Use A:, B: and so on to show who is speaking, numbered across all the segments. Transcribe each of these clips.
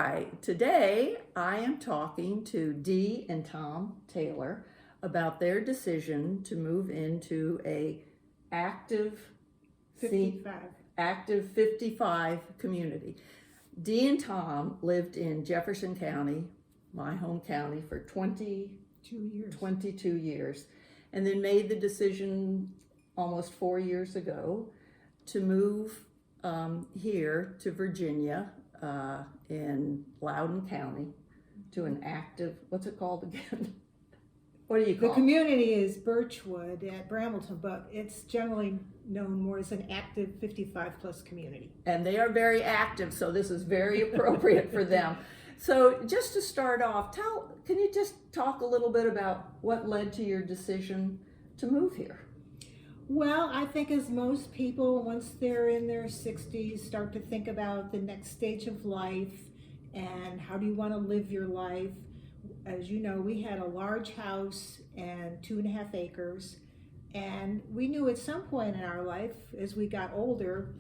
A: Hi, today I am talking to Dee and Tom Taylor about their decision to move into a active
B: 55.
A: active 55 community. Dee and Tom lived in Jefferson County, my home county, for 22 years, and then made the decision almost 4 years ago to move here to Virginia in Loudoun County to an active, what's it called again? What do you call
B: The community is Birchwood at Brambleton, but it's generally known more as an active 55 plus community.
A: And they are very active, so this is very appropriate for them. So just to start off, can you just talk a little bit about what led to your decision to move here?
B: Well, I think as most people, once they're in their 60s, start to think about the next stage of life and how do you want to live your life. As you know, we had a large house and 2.5 acres, and we knew at some point in our life, as we got older,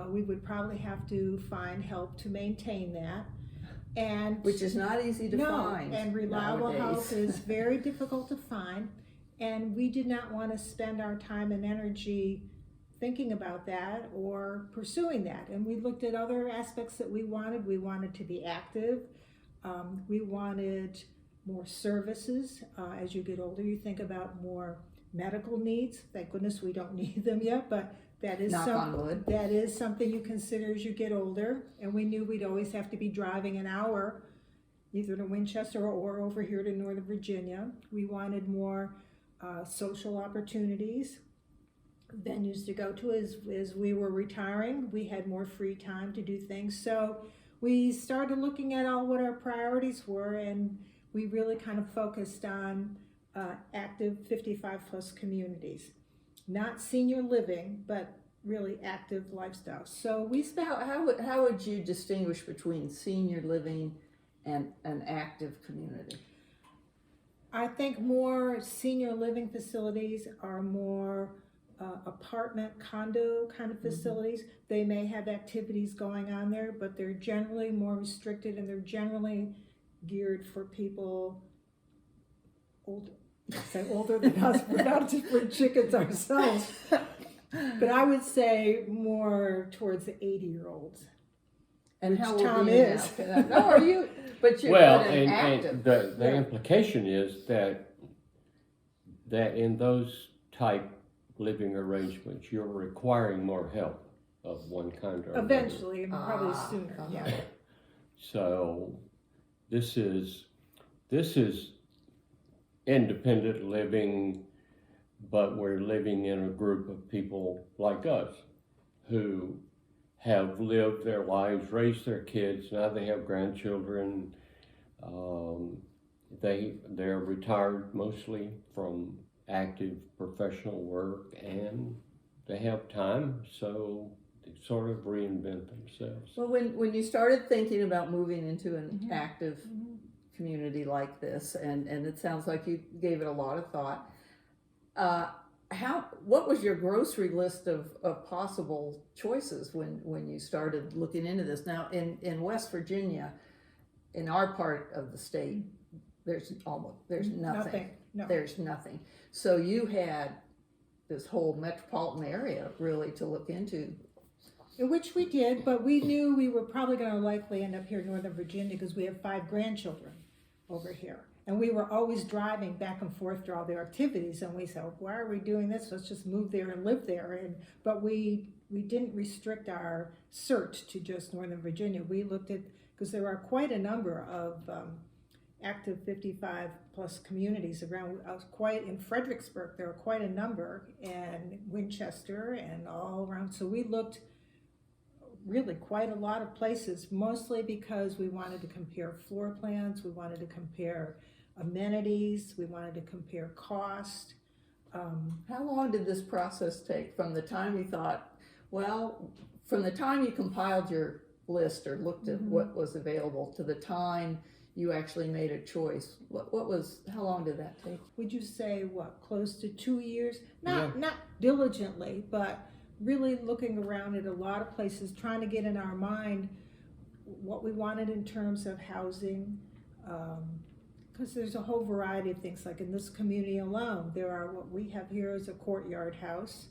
B: we would probably have to find help to maintain that. And
A: Which is not easy to find.
B: And reliable
A: nowadays.
B: help is very difficult to find. And we did not want to spend our time and energy thinking about that or pursuing that. And we looked at other aspects that we wanted. We wanted to be active. We wanted more services. As you get older, you think about more medical needs. Thank goodness we don't need them yet, but that is something you consider as you get older. And we knew we'd always have to be driving an hour, either to Winchester or over here to Northern Virginia. We wanted more social opportunities, venues to go to. As we were retiring, we had more free time to do things. So we started looking at what our priorities were, and we really kind of focused on active 55 plus communities. Not senior living, but really active lifestyles. So we spent...
A: How would you distinguish between senior living and an active community?
B: I think more senior living facilities are more apartment, condo kind of facilities. They may have activities going on there, but they're generally more restricted, and they're generally geared for people older than us. We're not different chickens ourselves. But I would say more towards the 80-year-olds.
A: And how old
B: Tom
A: are you
B: is.
A: now? No, are you? But you're
C: and the implication is that in those type living arrangements, you're requiring more help of one kind or another.
B: Eventually, and probably sooner. Yeah.
C: So this is independent living, but we're living in a group of people like us who have lived their lives, raised their kids, now they have grandchildren. They're retired mostly from active professional work, and they have time, so they sort of reinvent themselves.
A: Well, when you started thinking about moving into an active community like this, and it sounds like you gave it a lot of thought, what was your grocery list of possible choices when you started looking into this? Now, in West Virginia, in our part of the state, there's nothing.
B: No.
A: There's nothing. So you had this whole metropolitan area really to look into.
B: Which we did, but we knew we were probably going to likely end up here in Northern Virginia because we have 5 grandchildren over here. And we were always driving back and forth to all their activities, and we said, why are we doing this? Let's just move there and live there. But we didn't restrict our search to just Northern Virginia. We looked at, because there are quite a number of active 55 plus communities around. Quite in Fredericksburg, there are quite a number, and Winchester and all around. So we looked really quite a lot of places, mostly because we wanted to compare floor plans, we wanted to compare amenities, we wanted to compare cost.
A: How long did this process take from the time you thought, from the time you compiled your list or looked at what was available to the time you actually made a choice? How long did that take?
B: Would you say, close to 2 years? Not diligently, but really looking around at a lot of places, trying to get in our mind what we wanted in terms of housing, because there's a whole variety of things. Like in this community alone, there are what we have here is a courtyard house,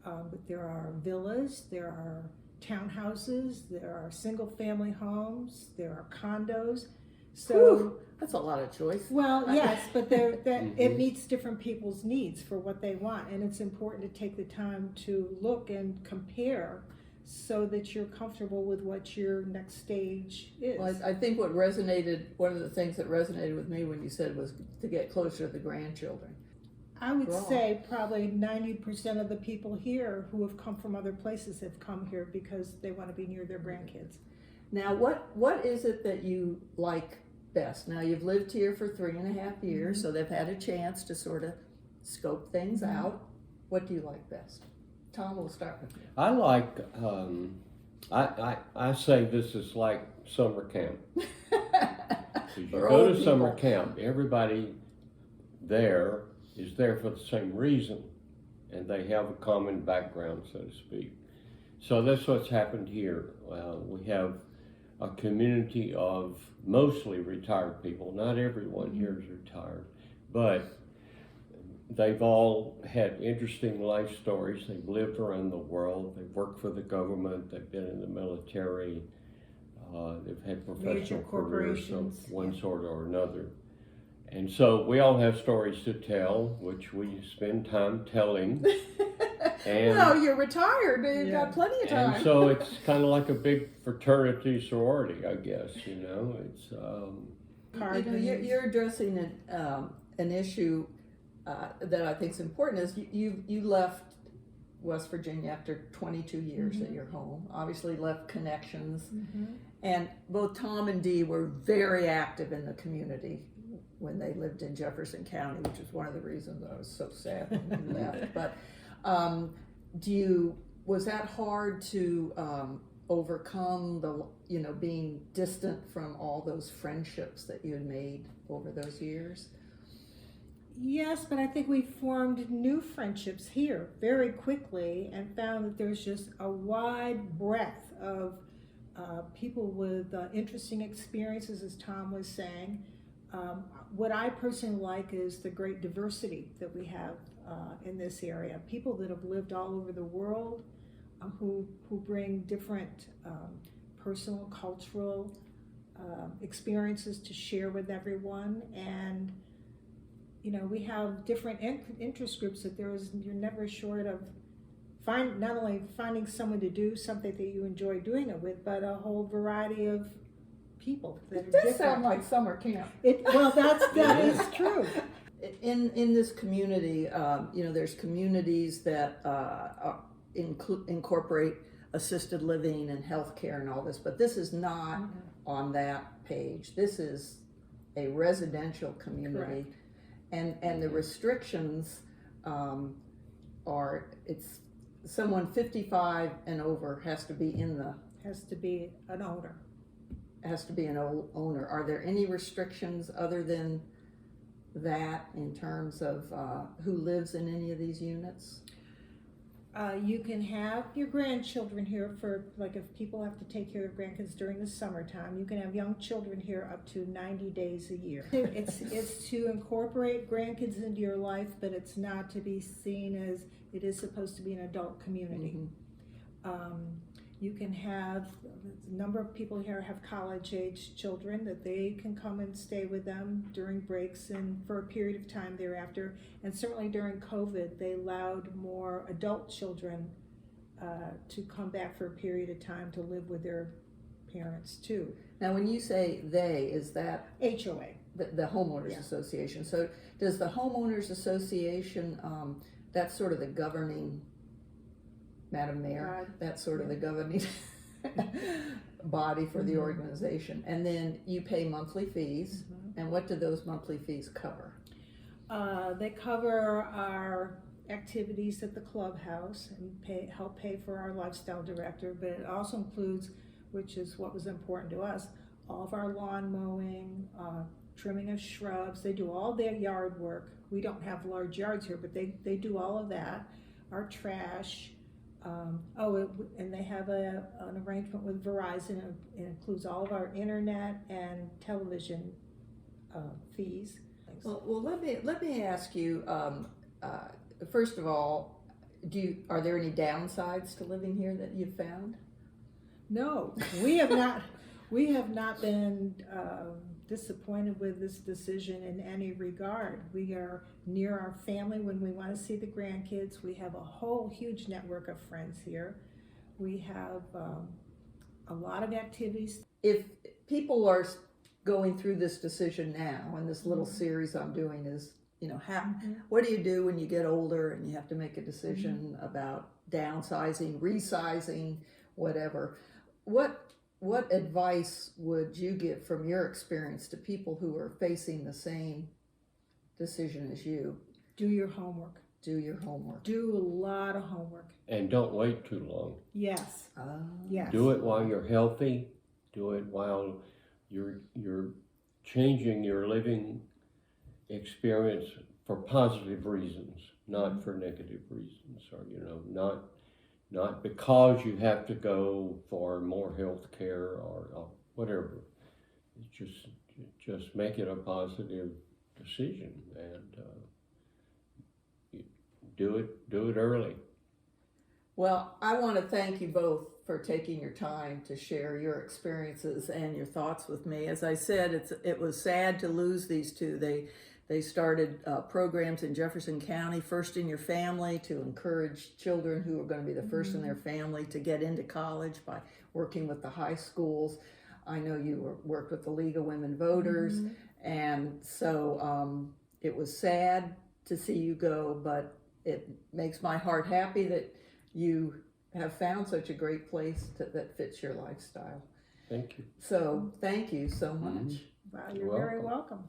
B: but there are villas, there are townhouses, there are single-family homes, there are condos. So,
A: Whew, that's a lot of choice.
B: well, yes, but it
C: Mhm.
B: meets different people's needs for what they want, and it's important to take the time to look and compare so that you're comfortable with what your next stage is.
A: Well, I think one of the things that resonated with me when you said was to get closer to the grandchildren.
B: I would
A: Wrong.
B: say probably 90% of the people here who have come from other places have come here because they want to be near their grandkids.
A: Now, what is it that you like best? Now, you've lived here for 3.5 years, so they've had a chance to sort of scope things out. What do you like best? Tom, we'll start with you.
C: I like, I say this is like summer camp. You
A: For
C: go
A: old
C: to summer
A: people.
C: camp, everybody there is there for the same reason, and they have a common background, so to speak. So that's what's happened here. We have a community of mostly retired people. Not everyone here is retired, but they've all had interesting life stories. They've lived around the world. They've worked for the government. They've been in the military. They've had professional careers of
B: corporations,
C: one
B: yeah.
C: sort or another. And so we all have stories to tell, which we spend time telling. And,
A: Well, you're retired. You've
B: Yeah.
A: got plenty of time.
C: and so it's kind of like a big fraternity sorority, I guess, you know. It's
A: You know, you're addressing an issue that I think is important. Is you left West Virginia after 22 years at your home. Obviously, left connections, and both Tom and Dee were very active in the community when they lived in Jefferson County, which is one of the reasons I was so sad when you left. But was that hard to overcome being distant from all those friendships that you had made over those years?
B: Yes, but I think we formed new friendships here very quickly and found that there's just a wide breadth of people with interesting experiences, as Tom was saying. What I personally like is the great diversity that we have in this area. People that have lived all over the world who bring different personal, cultural experiences to share with everyone. And you know, we have different interest groups that you're never short of not only finding someone to do something that you enjoy doing it with, but a whole variety of people that
A: It
B: are
A: does
B: different.
A: sound like summer camp.
B: That is true.
A: In this community, there's communities that incorporate assisted living and healthcare and all this, but this is not on that page. This is a residential community.
B: Correct.
A: And the restrictions it's someone 55 and over has to be
B: Has to be an owner.
A: owner. Are there any restrictions other than that in terms of who lives in any of these units?
B: You can have your grandchildren here for, like, if people have to take care of grandkids during the summertime, you can have young children here up to 90 days a year. It's to incorporate grandkids into your life, but it's not to be seen as it is supposed to be an adult community. You can have, a number of people here have college-age children that they can come and stay with them during breaks and for a period of time thereafter. And certainly during COVID, they allowed more adult children to come back for a period of time to live with their parents too.
A: Now, when you say they, is that
B: HOA.
A: the homeowners
B: Yeah.
A: association? So does the homeowners association, that's sort of the governing, Madam Mayor, that's sort of the governing body for the organization. And then you pay monthly fees. And what do those monthly fees cover?
B: They cover our activities at the clubhouse and help pay for our lifestyle director, but it also includes, which is what was important to us, all of our lawn mowing, trimming of shrubs. They do all their yard work. We don't have large yards here, but they do all of that. Our trash, And they have an arrangement with Verizon. It includes all of our internet and television fees.
A: Well, let me ask you. First of all, are there any downsides to living here that you've found?
B: No, we have not. We have not been disappointed with this decision in any regard. We are near our family when we want to see the grandkids. We have a whole huge network of friends here. We have a lot of activities.
A: If people are going through this decision now, and this little series I'm doing is, what do you do when you get older and you have to make a decision about downsizing, resizing, whatever? What advice would you give from your experience to people who are facing the same decision as you?
B: Do your homework.
A: Do your homework.
B: Do a lot of homework.
C: And don't wait too long.
B: Yes. Yes.
C: Do it while you're healthy. Do it while you're changing your living experience for positive reasons, not for negative reasons, or not because you have to go for more health care or whatever. Just make it a positive decision and do it early.
A: Well, I want to thank you both for taking your time to share your experiences and your thoughts with me. As I said, it was sad to lose these two. They started programs in Jefferson County, First in Your Family, to encourage children who are going to be the first in their family to get into college by working with the high schools. I know you worked with the League of Women Voters, and so it was sad to see you go, but it makes my heart happy that you have found such a great place that fits your lifestyle.
C: Thank you.
A: So thank you so much.
B: Wow, you're very welcome.